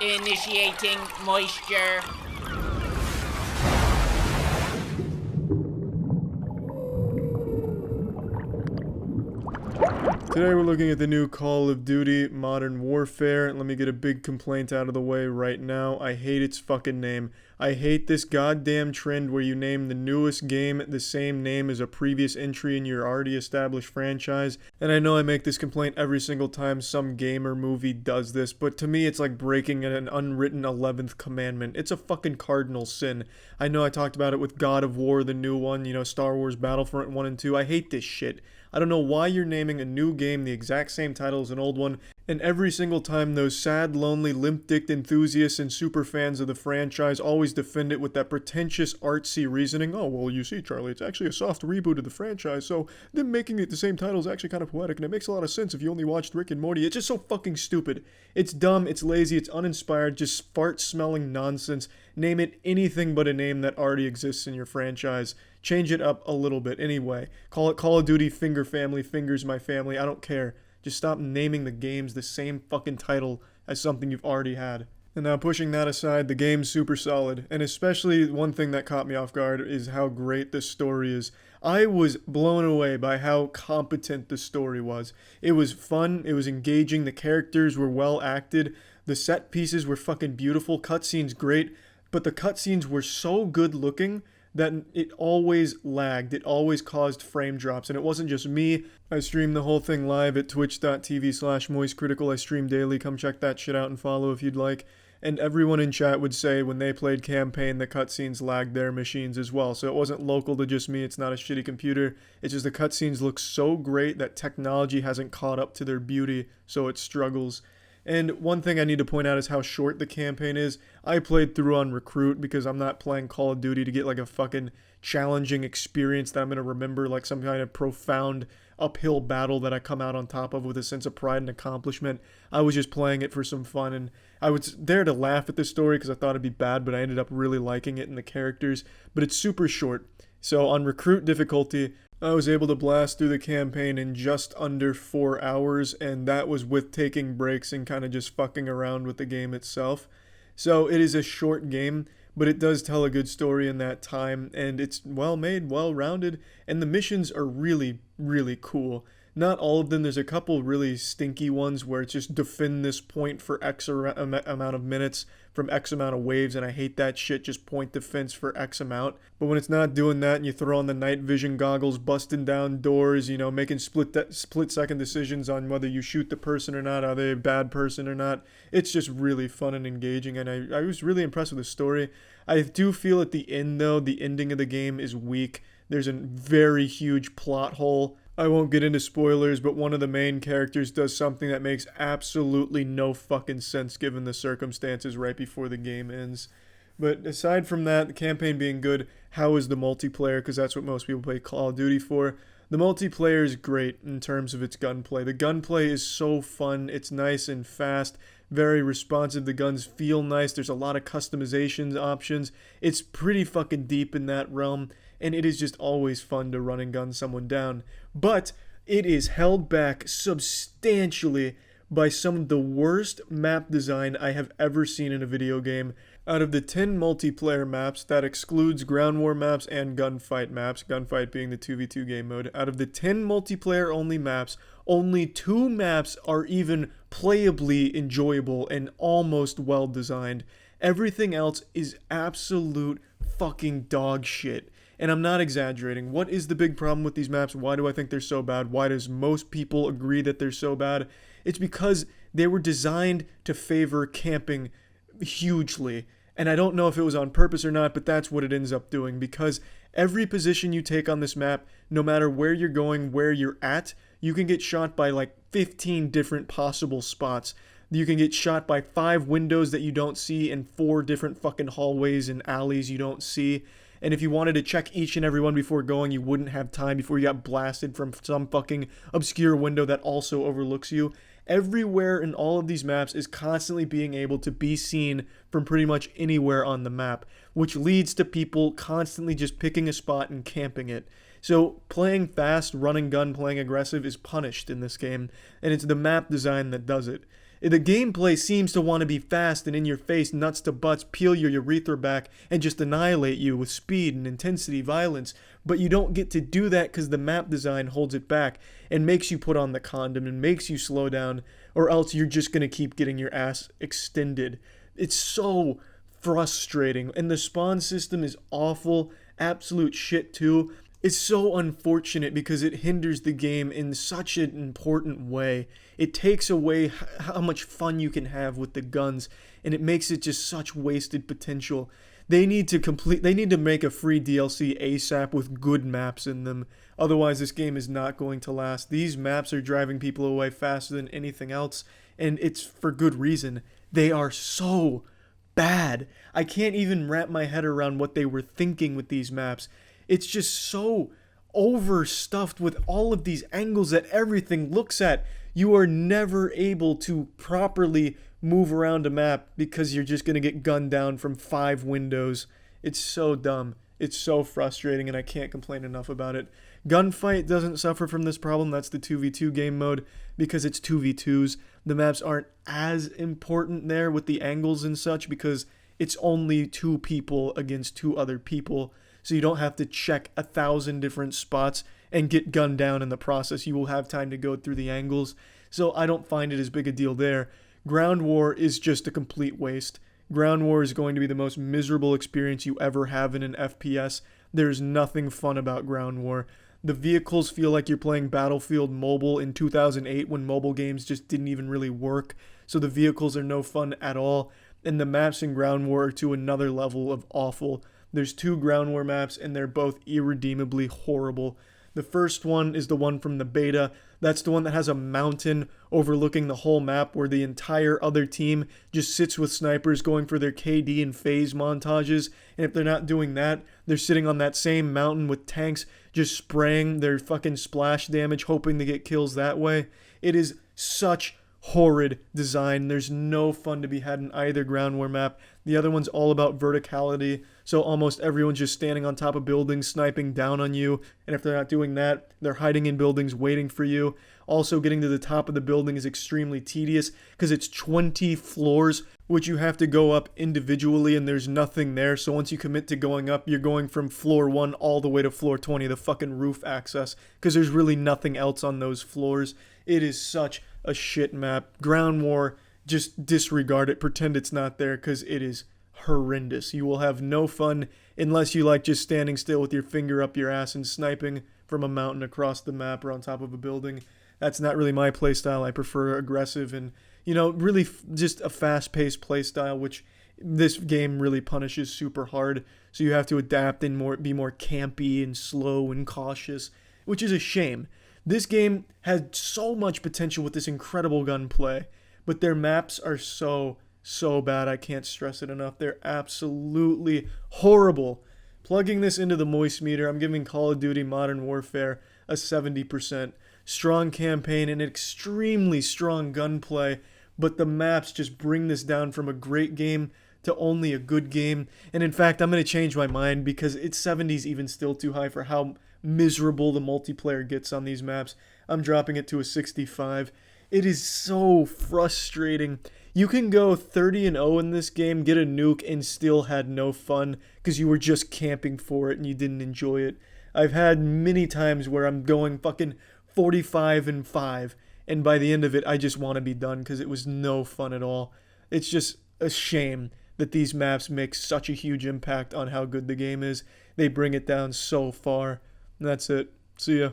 Initiating moisture. Today we're looking at the new Call of Duty Modern Warfare. Let me get a big complaint out of the way right now. I hate its fucking name. I hate this goddamn trend where you name the newest game the same name as a previous entry in your already established franchise. And I know I make this complaint every single time some game or movie does this, but to me it's like breaking an unwritten 11th commandment. It's a fucking cardinal sin. I know I talked about it with God of War, the new one, Star Wars Battlefront 1 and 2. I hate this shit. I don't know why you're naming a new game the exact same title as an old one, and every single time those sad, lonely, limp-dicked enthusiasts and super fans of the franchise always defend it with that pretentious, artsy reasoning. Oh, well, you see, Charlie, it's actually a soft reboot of the franchise, so them making it the same title is actually kind of poetic, and it makes a lot of sense if you only watched Rick and Morty. It's just so fucking stupid. It's dumb, it's lazy, it's uninspired, just fart-smelling nonsense. Name it anything but a name that already exists in your franchise. Change it up a little bit anyway. Call it Call of Duty Finger Family, Fingers My Family. I don't care. Just stop naming the games the same fucking title as something you've already had. And now pushing that aside, the game's super solid. And especially one thing that caught me off guard is how great this story is. I was blown away by how competent the story was. It was fun, it was engaging, the characters were well acted, the set pieces were fucking beautiful, cutscenes great, but the cutscenes were so good looking that it always lagged. It always caused frame drops. And it wasn't just me. I streamed the whole thing live at twitch.tv/moistcritical. I stream daily. Come check that shit out and follow if you'd like. And everyone in chat would say when they played campaign, the cutscenes lagged their machines as well. So it wasn't local to just me. It's not a shitty computer. It's just the cutscenes look so great that technology hasn't caught up to their beauty, so it struggles. And one thing I need to point out is how short the campaign is. I played through on Recruit because I'm not playing Call of Duty to get like a fucking challenging experience that I'm going to remember, like some kind of profound uphill battle that I come out on top of with a sense of pride and accomplishment. I was just playing it for some fun, and I was there to laugh at the story because I thought it'd be bad, but I ended up really liking it and the characters. But it's super short. So on Recruit difficulty, I was able to blast through the campaign in just under 4 hours, and that was with taking breaks and kind of just fucking around with the game itself. So it is a short game, but it does tell a good story in that time, and it's well made, well rounded, and the missions are really, really cool. Not all of them. There's a couple really stinky ones where it's just defend this point for X amount of minutes from X amount of waves, and I hate that shit, just point defense for X amount. But when it's not doing that and you throw on the night vision goggles, busting down doors, making split-second decisions on whether you shoot the person or not, are they a bad person or not, it's just really fun and engaging, and I was really impressed with the story. I do feel at the end, though, the ending of the game is weak. There's a very huge plot hole. I won't get into spoilers, but one of the main characters does something that makes absolutely no fucking sense given the circumstances right before the game ends. But aside from that, the campaign being good, how is the multiplayer? Because that's what most people play Call of Duty for. The multiplayer is great in terms of its gunplay. The gunplay is so fun. It's nice and fast, very responsive. The guns feel nice. There's a lot of customization options. It's pretty fucking deep in that realm, and it is just always fun to run and gun someone down. But it is held back substantially by some of the worst map design I have ever seen in a video game. Out of the 10 multiplayer maps, that excludes ground war maps and gunfight maps, gunfight being the 2v2 game mode. Out of the 10 multiplayer only maps, only 2 maps are even playably enjoyable and almost well designed. Everything else is absolute fucking dog shit. And I'm not exaggerating. What is the big problem with these maps? Why do I think they're so bad? Why does most people agree that they're so bad? It's because they were designed to favor camping hugely. And I don't know if it was on purpose or not, but that's what it ends up doing. Because every position you take on this map, no matter where you're going, where you're at, you can get shot by like 15 different possible spots. You can get shot by 5 windows that you don't see and 4 different fucking hallways and alleys you don't see. And if you wanted to check each and every one before going, you wouldn't have time before you got blasted from some fucking obscure window that also overlooks you. Everywhere in all of these maps is constantly being able to be seen from pretty much anywhere on the map, which leads to people constantly just picking a spot and camping it. So playing fast, running gun, playing aggressive is punished in this game, and it's the map design that does it. The gameplay seems to want to be fast and in your face, nuts to butts, peel your urethra back, and just annihilate you with speed and intensity, violence. But you don't get to do that because the map design holds it back and makes you put on the condom and makes you slow down, or else you're just going to keep getting your ass extended. It's so frustrating, and the spawn system is awful, absolute shit too. It's so unfortunate because it hinders the game in such an important way. It takes away how much fun you can have with the guns, and it makes it just such wasted potential. They need to make a free DLC ASAP with good maps in them. Otherwise, this game is not going to last. These maps are driving people away faster than anything else, and it's for good reason. They are so bad. I can't even wrap my head around what they were thinking with these maps. It's just so overstuffed with all of these angles that everything looks at. You are never able to properly move around a map because you're just going to get gunned down from 5 windows. It's so dumb. It's so frustrating, and I can't complain enough about it. Gunfight doesn't suffer from this problem. That's the 2v2 game mode because it's 2v2s. The maps aren't as important there with the angles and such because it's only 2 people against 2 other people. So you don't have to check 1,000 different spots and get gunned down in the process. You will have time to go through the angles. So I don't find it as big a deal there. Ground War is just a complete waste. Ground War is going to be the most miserable experience you ever have in an FPS. There's nothing fun about Ground War. The vehicles feel like you're playing Battlefield Mobile in 2008 when mobile games just didn't even really work. So the vehicles are no fun at all. And the maps in Ground War are to another level of awful. There's 2 Ground War maps, and they're both irredeemably horrible. The first one is the one from the beta. That's the one that has a mountain overlooking the whole map where the entire other team just sits with snipers going for their KD and phase montages. And if they're not doing that, they're sitting on that same mountain with tanks just spraying their fucking splash damage, hoping to get kills that way. It is such horrid design. There's no fun to be had in either Ground War map. The other one's all about verticality, so almost everyone's just standing on top of buildings, sniping down on you, and if they're not doing that, they're hiding in buildings waiting for you. Also, getting to the top of the building is extremely tedious because it's 20 floors, which you have to go up individually, and there's nothing there. So once you commit to going up, you're going from floor 1 all the way to floor 20, the fucking roof access, because there's really nothing else on those floors. It is such a shit map. Ground War, just disregard it, pretend it's not there, because it is horrendous. You will have no fun unless you like just standing still with your finger up your ass and sniping from a mountain across the map or on top of a building. That's not really my playstyle. I prefer aggressive and, really just a fast-paced playstyle, which this game really punishes super hard. So you have to adapt and be more campy and slow and cautious, which is a shame. This game had so much potential with this incredible gunplay, but their maps are so bad. I can't stress it enough. They're absolutely horrible. Plugging this into the moist meter, I'm giving Call of Duty Modern Warfare a 70%. Strong campaign and extremely strong gunplay, but the maps just bring this down from a great game to only a good game. And in fact, I'm going to change my mind because it's 70's even still too high for how miserable the multiplayer gets on these maps. I'm dropping it to a 65. It is so frustrating. You can go 30-0 in this game, get a nuke, and still had no fun because you were just camping for it and you didn't enjoy it. I've had many times where I'm going fucking 45-5, and by the end of it, I just want to be done because it was no fun at all. It's just a shame that these maps make such a huge impact on how good the game is. They bring it down so far. And that's it. See ya.